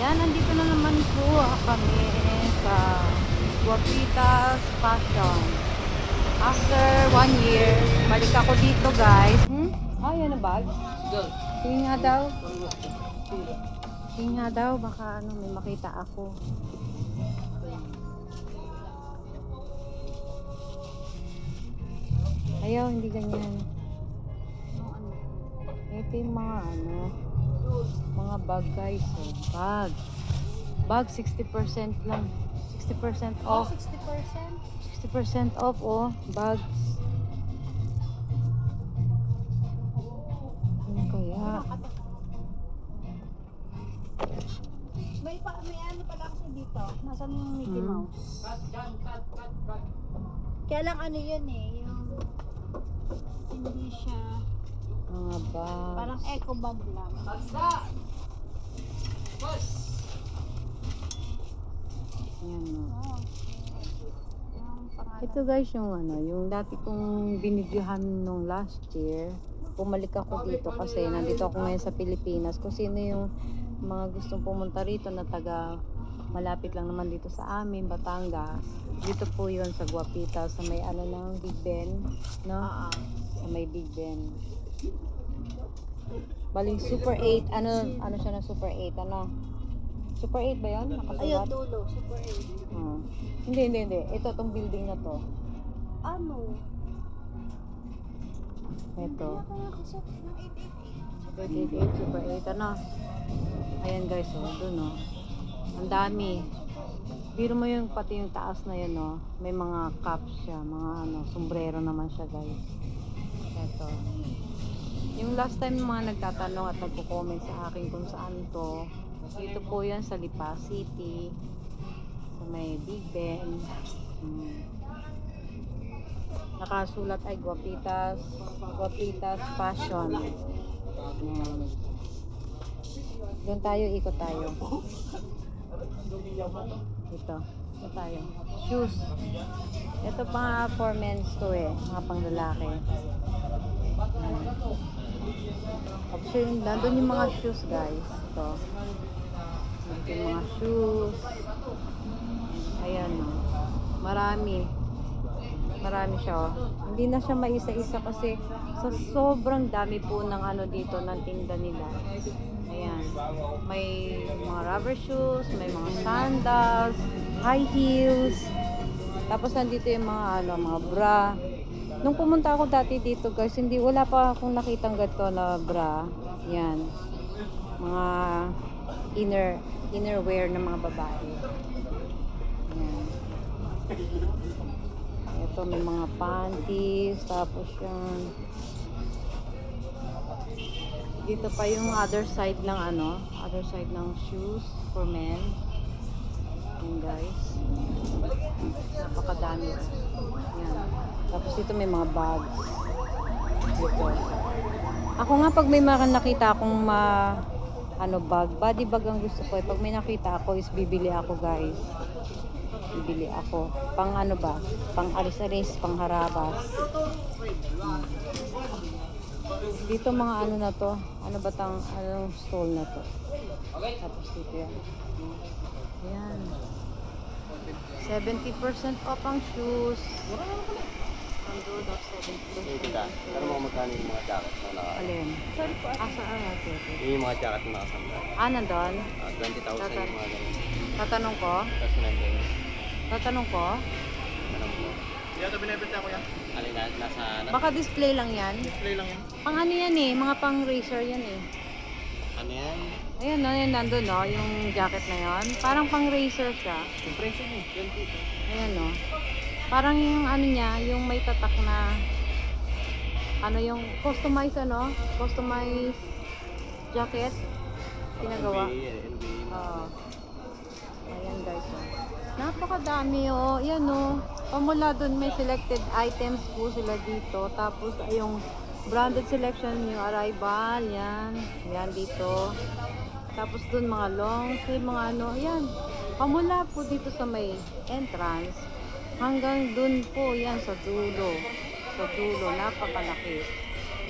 Ayan, nandito na naman po kami sa Guapitas Fashion. After 1 year, balik ako dito guys. Yan na bag. Sige nga daw. Sige nga daw, baka may makita ako. Ayaw, hindi ganyan. Ito yung mga bag guys. Bag. Bag 60% lang. 60% off. 60% off bags. Ano kaya? May ano pala kasi dito. Nasaan yung Mickey Mouse? Kaya lang ano yun yung hindi siya Mga bag. parang eco bag lang. Ayan, Oh. Ito guys yung dati kong binidyohan nung last year. Bumalik ako dito kasi nandito ako ngayon sa Pilipinas. Kung sino yung mga gustong pumunta rito na taga malapit lang naman dito sa amin, Batangas. Dito po yun sa Guapitas, sa may ng Big Ben, no? Sa may Big Ben. Baling Super 8, ano siya na Super 8, Super 8 ba yun? Nakasulat? Ayun, dulo. Super 8. Hindi. Ito, tong building na to. Ano? Ito. Kaya kasi ng 888. 888, Super 8, Ayan guys, dun, ang dami. Biro mo yung pati yung taas na yun, may mga caps siya, mga sombrero naman siya guys. Ito. Yung last time mga nagtatanong at nagko-comment sa akin kung saan to, dito po yan sa Lipa City, sa may Big Ben. Nakasulat ay Guapitas Fashion. Doon tayo, ikot tayo. Ito tayo. Shoes. Ito pa for men's to mga pang lalaki. Tapos nandun yung mga shoes guys. Ito. Ito yung mga shoes. Ayan marami siya Hindi na siya maisa-isa kasi sa sobrang dami po ng dito ng tinda nila. Ayan. May mga rubber shoes, may mga sandals, high heels. Tapos nandito yung mga bra. Nung pumunta ako dati dito guys, wala pa akong nakitang ganito na bra. Yan. Mga innerwear ng mga babae. Ayan. Ito may mga panties, tapos yung dito pa yung other side ng shoes for men. Ayan guys. Napakadami. Ayan. Tapos dito may mga bags. Dito. Ako nga pag may nakita akong bag, body bag ang gusto ko. Pag may nakita ako is bibili ako guys. Bibili ako. Pang pang alis-alis, pang harabas. Dito mga na to. Anong stall na to. Tapos dito yan. Ayan. 70% off ang shoes. Ang of 70%. Pero magkano yung mga jacket na naka... Alin? Saan natin? Yung mga jacket na nakasamba. Nandun? 20,000 yung mga ganun. Tatanong ko? Tapos nandun. Tatanong ko? Tanong mo. Hindi ito binibenta ko yan. Alin nasa... Baka display lang yan? Display lang yan. Pang yan mga pang racer yan Ano yan? Ayan yan nandun yung jacket na yan. Parang pang racer siya. Yung presyo mo, 20. Ayan parang yung niya, yung may tatak na yung customized customized jacket ginagawa. NBA. Ayan guys. Napakadami Ayan pamula dun may selected items po sila dito. Tapos yung branded selection yung Arrival, yan dito. Tapos dun mga long sleeve, mga ayan. Pamula po dito sa may entrance hanggang dun po yan sa dulo. Napakalaki.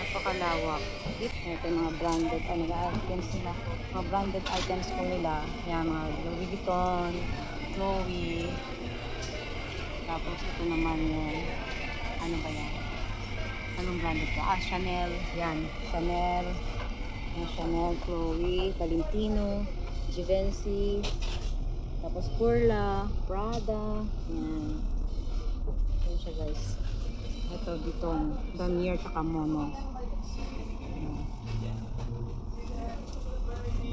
Napakalawak. Ito yung mga branded items nila. Mga branded items po nila. Yan, mga Louis Vuitton, Chloe. Tapos ito naman yung, ano ba yan? Anong branded ka? Chanel. Yan, Chanel. Yung Chanel, Chloe, Valentino, Givenchy. Tapos Burla, Prada. Yan. Yan siya guys. Ito dito, Damier tsaka Mono.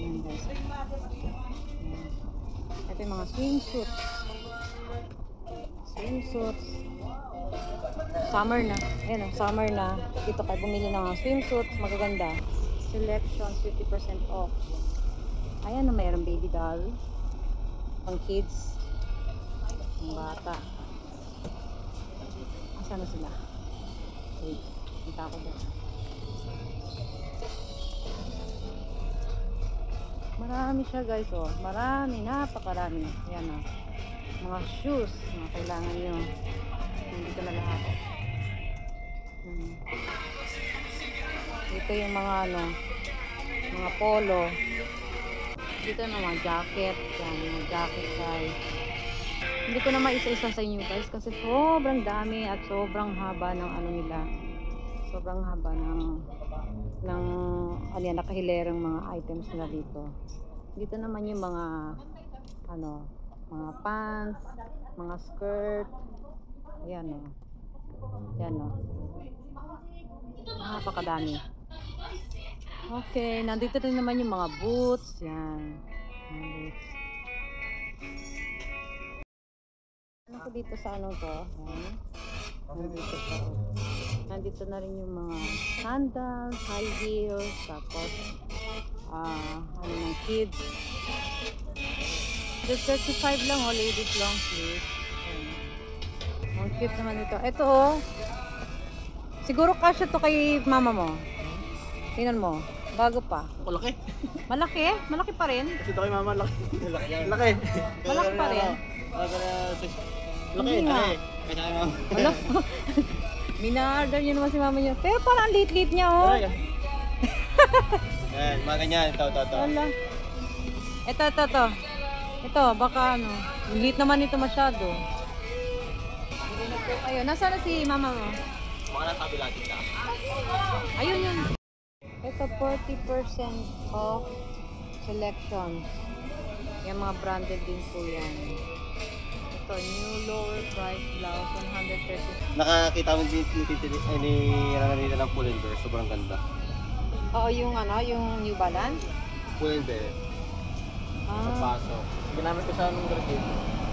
Ayan guys. Ayan. Ito yung mga swimsuits. Swimsuits. Summer na. Ayan o, summer na. Dito kayo bumili ng mga swimsuits. Magaganda. Selection, 50% off. Ayan na, mayroong baby doll. Pang kids. Pang bata. Asan na sila? Wait, kita ko doon. Marami siya guys, oh. Marami, napakarami. Yan oh. Mga shoes, mga kailangan nyo. Nandito na lahat. Dito yung mga ano, mga polo. Dito na mga jacket. Yan, mga jacket guys. Hindi ko na maisa-isa sa inyo guys kasi sobrang dami at sobrang haba ng ano nila. Sobrang haba ng ano yan, nakahilerang mga items nila dito. Dito naman yung mga ano, mga pants, mga skirt. Ayan o. Ayan o. Napakadami. Okay, nandito rin naman yung mga boots. Yan. Mga boots. Ano ko dito sa ano to? Nandito na rin yung mga sandals, high heels, tapos ano ng kids. Just 35 lang oh, ladies long sleeve. Ang cute naman ito. Ito oh. Siguro kasya to kay mama mo. Tingnan mo. Bago pa. Malaki. Malaki? Malaki pa rin? Kasi ito kay mama, laki. Laki. Malaki pa rin? Laki. Hindi nga. Kaya kay mama. Wala. Minarder niyo naman si mama niya. Pero parang ang lit-lit niya oh. Yan, mga ganyan. Ito. Wala. Ito. Ito, baka ano. Lit naman ito masyado. Ayun, nasaan na si mama mo? Mga nasa kabila dito. Ayun yun. Ito 40% off selections. Yung mga branded din po yan. Ito, new lower price blouse, 130. Nakakita mo din ni Ranarita ng Pull&Bear. Sobrang ganda. Oo, yung ano, yung New Balance. Pull&Bear. Sa pasok. Ginamit ko sa anong graduate.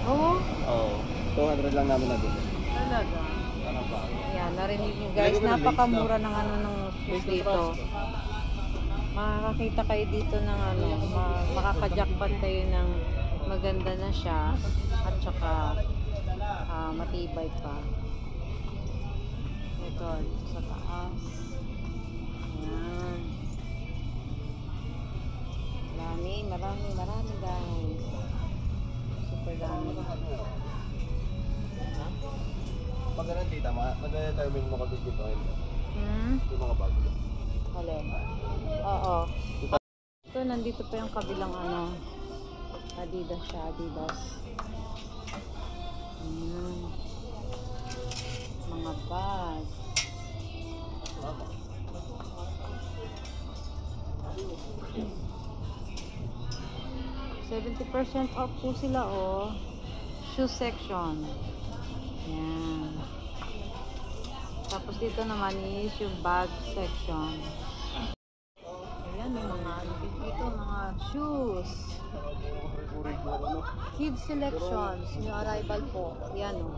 Oo. Oo. 200 lang namin nabili. Talaga. Ano ba? Ayan, narinig nyo guys, napakamura ng ano ng shoes dito. Makakakita kayo dito ng ano, makaka-jackpot kayo ng maganda na siya at saka matibay pa. Ito, sa taas. Ayan. Marami guys. Super dami. Pag ganun tita, mag-determine mo kung dito yung mga bago. Alin? Oo. Ito, nandito pa yung kabilang ano. Adidas siya, Adidas. Ayan. Mga bag. 70% off po sila oh. Shoe section. Ayan. Tapos dito naman is yung bag section. Ayan yung mga ano dito, mga shoes. Kids selections, new arrival po. Ayan oh.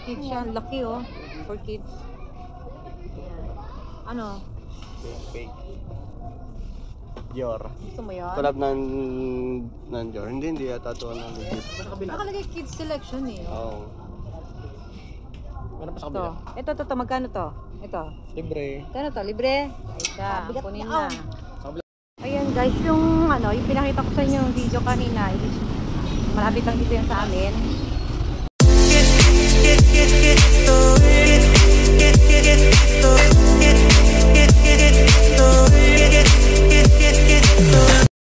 Kids yan, laki oh. For kids. Ayan. Ano? Fake. Dior. Gusto mo yan? Collab ng Dior. Hindi yata ito ng legit. Nakalagay kids selection eh. Oo. Meron pa sa Ito. kabila. Ito, magkano to? Ito. Libre. Kano to? Libre? Ay siya, Bigat kunin na, na. Ayan guys, yung ano, yung pinakita ko sa inyo yung video kanina, is malapit lang dito yung sa amin. No,